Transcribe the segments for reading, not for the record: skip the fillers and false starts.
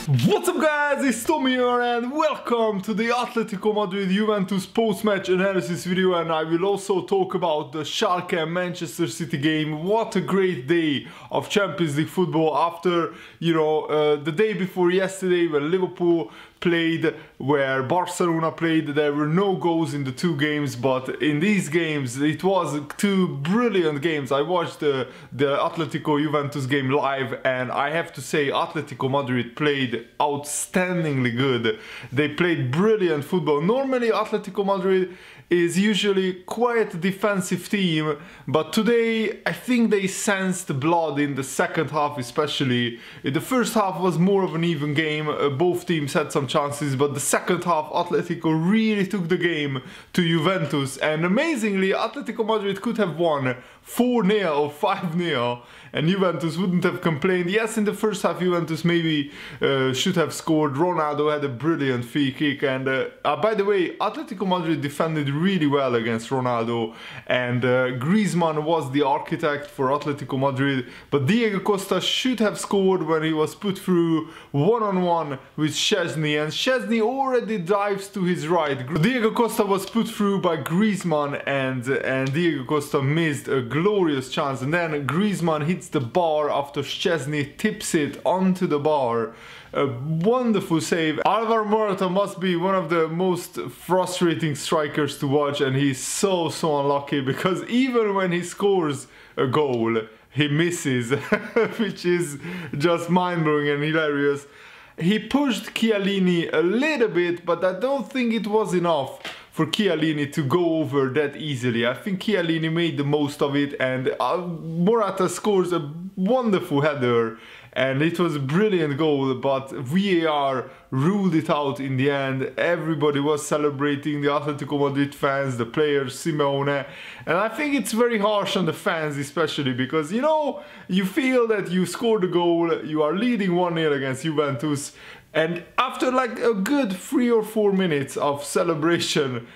What's up guys, it's Tommy here and welcome to the Atletico Madrid Juventus post-match analysis video, and I will also talk about the Schalke and Manchester City game. What a great day of Champions League football after, the day before yesterday when Liverpool played, where Barcelona played. There were no goals in the two games, but in these games it was two brilliant games. I watched the Atletico Juventus game live, and I have to say Atletico Madrid played outstandingly good. They played brilliant football. Normally Atletico Madrid is usually quite a defensive team, but today I think they sensed blood in the second half especially. The first half was more of an even game, both teams had some chances, but the second half Atletico really took the game to Juventus, and amazingly Atletico Madrid could have won 4-0 or 5-0 and Juventus wouldn't have complained. Yes, in the first half Juventus maybe should have scored. Ronaldo had a brilliant free kick, and by the way, Atletico Madrid defended really well against Ronaldo, and Griezmann was the architect for Atletico Madrid, but Diego Costa should have scored when he was put through one-on-one with Szczesny, and Szczesny already dives to his right. Diego Costa was put through by Griezmann, and Diego Costa missed a glorious chance, and then Griezmann hits the bar after Szczesny tips it onto the bar. A wonderful save. Alvaro Morata must be one of the most frustrating strikers to watch, and he's so unlucky because even when he scores a goal he misses, which is just mind-blowing and hilarious. He pushed Chiellini a little bit, but I don't think it was enough for Chiellini to go over that easily. I think Chiellini made the most of it, and Morata scores a wonderful header, and it was a brilliant goal, but VAR ruled it out in the end. Everybody was celebrating, the Atletico Madrid fans, the players, Simeone, and I think it's very harsh on the fans especially because, you feel that you scored a goal, you are leading 1-0 against Juventus, and after like a good 3 or 4 minutes of celebration,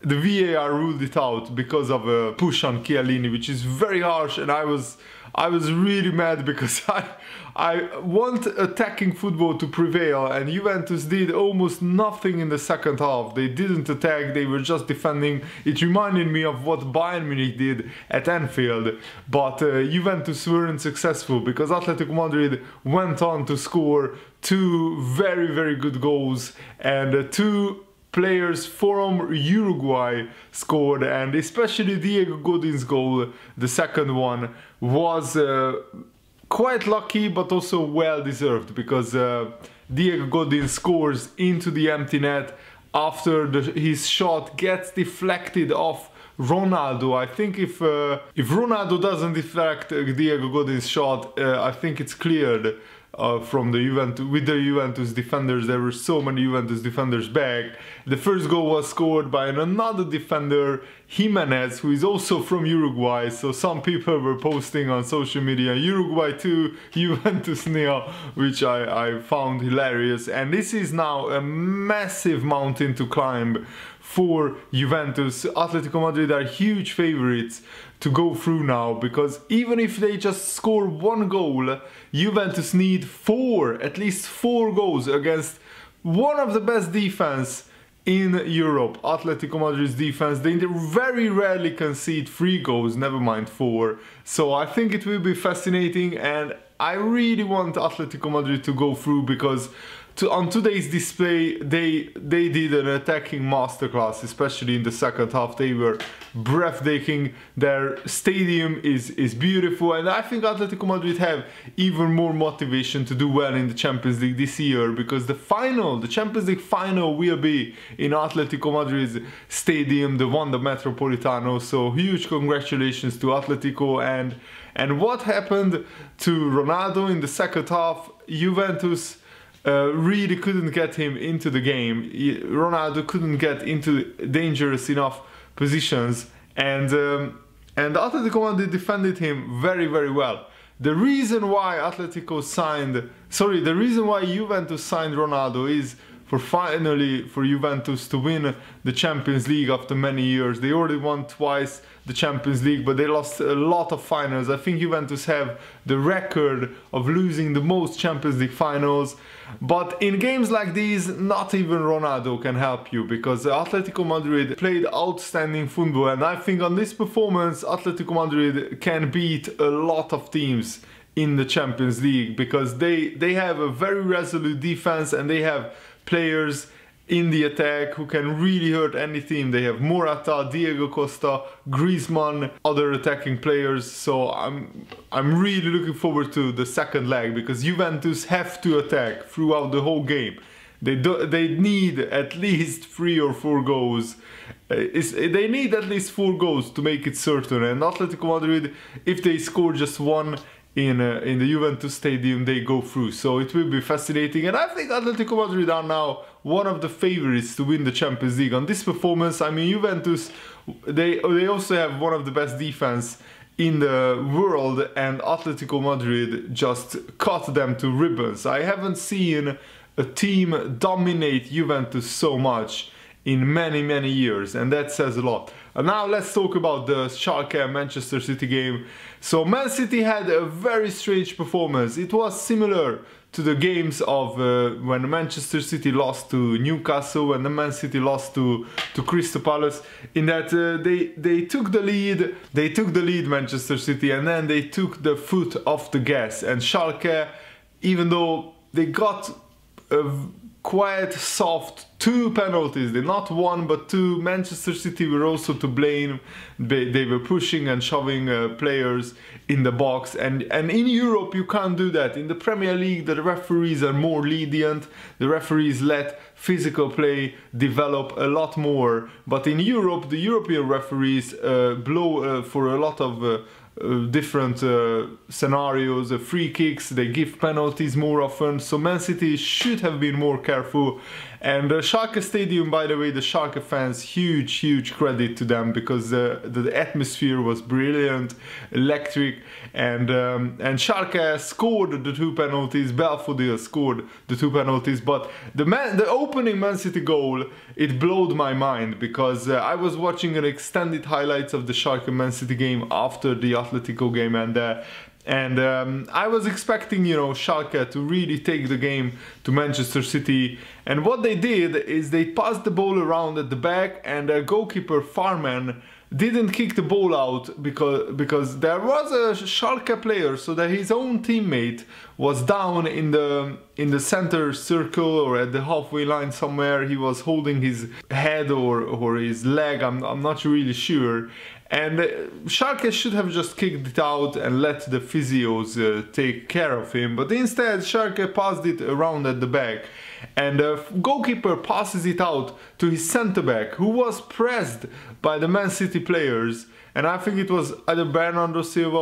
the VAR ruled it out because of a push on Chiellini, which is very harsh, and I was really mad because I want attacking football to prevail, and Juventus did almost nothing in the second half. They didn't attack, they were just defending. It reminded me of what Bayern Munich did at Anfield, but Juventus weren't successful because Atletico Madrid went on to score two very good goals, and two players from Uruguay scored, and especially Diego Godin's goal, the second one, was quite lucky but also well deserved because Diego Godin scores into the empty net after his shot gets deflected off Ronaldo. I think if Ronaldo doesn't deflect Diego Godin's shot, I think it's cleared from the Juventus. With the Juventus defenders, there were so many Juventus defenders back. The first goal was scored by another defender, Jimenez, who is also from Uruguay, so some people were posting on social media, Uruguay 2, Juventus 0, which I found hilarious. And this is now a massive mountain to climb for Juventus. Atletico Madrid are huge favorites to go through now, because even if they just score one goal, Juventus need at least four goals against one of the best defense in Europe. Atletico Madrid's defense, they very rarely concede 3 goals, never mind 4. So I think it will be fascinating, and I really want Atletico Madrid to go through because on today's display, they did an attacking masterclass, especially in the second half. They were breathtaking. Their stadium is beautiful, and I think Atletico Madrid have even more motivation to do well in the Champions League this year, because the Champions League final will be in Atletico Madrid's stadium, the Wanda Metropolitano. So huge congratulations to Atletico. And what happened to Ronaldo in the second half? Juventus really couldn't get him into the game. Ronaldo couldn't get into dangerous enough positions, and Atletico Madrid defended him very well. The reason why Juventus signed Ronaldo is finally for Juventus to win the Champions League after many years. They already won twice the Champions League, but they lost a lot of finals. I think Juventus have the record of losing the most Champions League finals. But in games like these, not even Ronaldo can help you, because Atletico Madrid played outstanding football, and I think on this performance Atletico Madrid can beat a lot of teams in the Champions League, because they have a very resolute defense and they have players in the attack who can really hurt any team. They have Morata, Diego Costa, Griezmann, other attacking players. So I'm really looking forward to the second leg, because Juventus have to attack throughout the whole game. They need at least 3 or 4 goals. They need at least 4 goals to make it certain. And Atletico Madrid, if they score just 1 in the Juventus stadium, they go through. So it will be fascinating, and I think Atletico Madrid are now one of the favorites to win the Champions League. On this performance, I mean, Juventus, they also have one of the best defense in the world, and Atletico Madrid just cut them to ribbons. I haven't seen a team dominate Juventus so much in many years, and that says a lot. And now let's talk about the Schalke and Manchester City game. So Man City had a very strange performance. It was similar to the games of when Manchester City lost to Newcastle and the Man City lost to Crystal Palace, in that they took the lead, Manchester City, and then they took the foot off the gas. And Schalke, even though they got a quite soft 2 penalties, not 1 but 2, Manchester City were also to blame. They were pushing and shoving players in the box, and in Europe you can't do that. In the Premier League the referees are more lenient, the referees let physical play develop a lot more, but in Europe the European referees blow for a lot of different scenarios, free kicks, they give penalties more often, so Man City should have been more careful. And Schalke Stadium, by the way, the Schalke fans, huge credit to them, because the atmosphere was brilliant, electric, and Schalke scored the 2 penalties, Belfodil scored the 2 penalties, but the opening Man City goal, it blowed my mind, because I was watching an extended highlights of the Schalke Man City game after the Atletico game, and I was expecting, you know, Schalke to really take the game to Manchester City, and what they did is they passed the ball around at the back, and their goalkeeper Farman didn't kick the ball out because there was a Schalke player, so that his own teammate was down in the center circle or at the halfway line somewhere. He was holding his head or his leg, I'm not really sure. And Schalke should have just kicked it out and let the physios take care of him, but instead Schalke passed it around at the back, and the goalkeeper passes it out to his centre-back, who was pressed by the Man City players, and I think it was either Bernardo Silva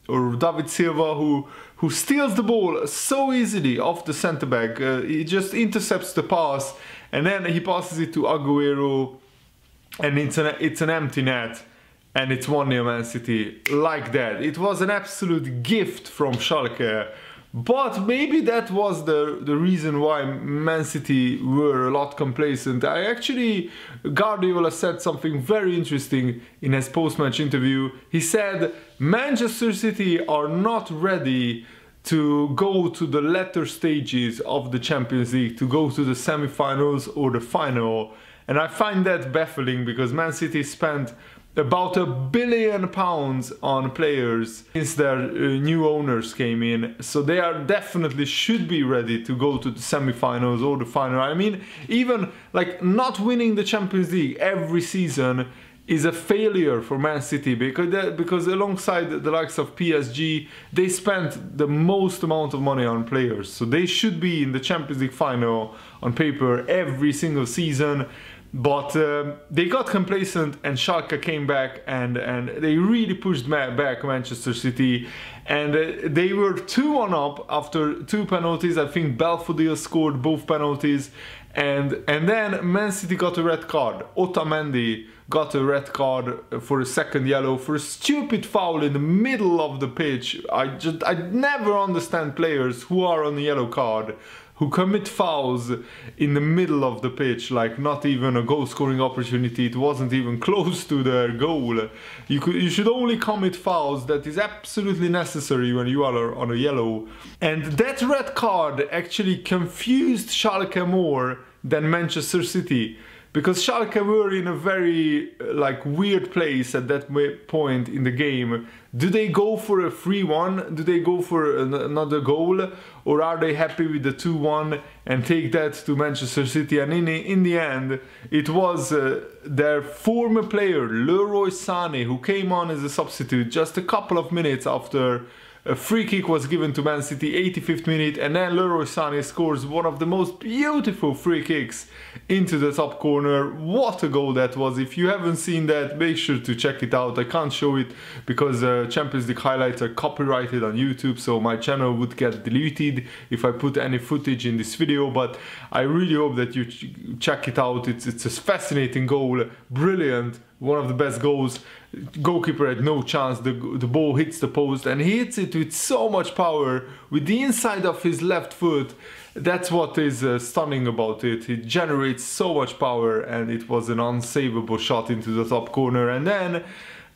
or David Silva who steals the ball so easily off the centre-back. He just intercepts the pass, and then he passes it to Agüero, and it's an empty net, and it's 1-0 Man City, like that. It was an absolute gift from Schalke, but maybe that was the reason why Man City were a lot complacent. Guardiola said something very interesting in his post-match interview. He said Manchester City are not ready to go to the latter stages of the Champions League, to go to the semi-finals or the final. And I find that baffling, because Man City spent about £1 billion on players since their new owners came in, so they are definitely should be ready to go to the semi-finals or the final. I mean, even like not winning the Champions League every season is a failure for Man City, because alongside the likes of PSG, they spent the most amount of money on players, so they should be in the Champions League final on paper every single season. But they got complacent, and Schalke came back and they really pushed back Manchester City, and they were 2-1 up after 2 penalties. I think Belfodil scored both penalties, and then Man City got a red card. Otamendi got a red card for a second yellow for a stupid foul in the middle of the pitch. I never understand players who are on a yellow card who commit fouls in the middle of the pitch, like not even a goal scoring opportunity. It wasn't even close to their goal. You should only commit fouls that is absolutely necessary when you are on a yellow. And that red card actually confused Schalke more than Manchester City, because Schalke were in a very weird place at that point in the game. Do they go for a 3-1? Do they go for another goal? Or are they happy with the 2-1 and take that to Manchester City? And in the end, it was their former player, Leroy Sané, who came on as a substitute just a couple of minutes after a free kick was given to Man City, 85th minute, and then Leroy Sané scores one of the most beautiful free kicks into the top corner. What a goal that was. If you haven't seen that, make sure to check it out. I can't show it because Champions League highlights are copyrighted on YouTube, so my channel would get deleted if I put any footage in this video, but I really hope that you check it out. It's a fascinating goal, brilliant, one of the best goals. Goalkeeper had no chance. The ball hits the post and he hits it with so much power with the inside of his left foot. That's what is stunning about it. It generates so much power, and it was an unsavable shot into the top corner. And then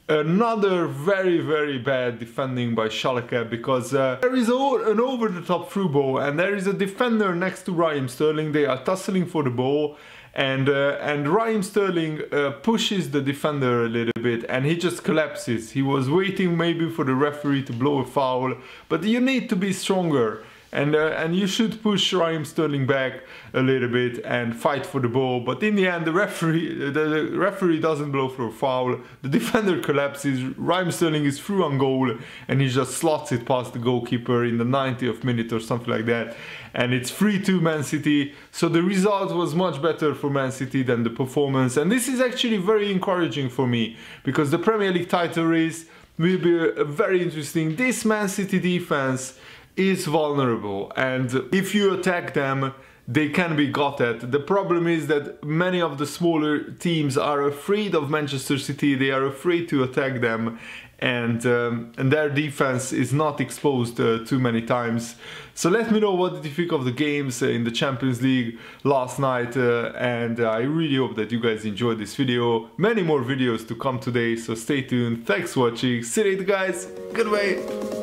another very bad defending by Schalke, because there is an over-the-top through ball and there is a defender next to Raheem Sterling. They are tussling for the ball, and Raheem Sterling pushes the defender a little bit and he just collapses. He was waiting maybe for the referee to blow a foul, but you need to be stronger. And you should push Raheem back a little bit and fight for the ball. But in the end, the referee doesn't blow for a foul. The defender collapses. Raheem Sterling is through on goal, and he just slots it past the goalkeeper in the 90th minute or something like that. And it's 3-2 Man City. So the result was much better for Man City than the performance. And this is actually very encouraging for me, because the Premier League title race will be very interesting. This Man City defense is vulnerable, and if you attack them, they can be got at. The problem is that many of the smaller teams are afraid of Manchester City. They are afraid to attack them, and their defense is not exposed too many times. So let me know what did you think of the games in the Champions League last night, and I really hope that you guys enjoyed this video. Many more videos to come today, so stay tuned. Thanks for watching. See you later, guys. Goodbye.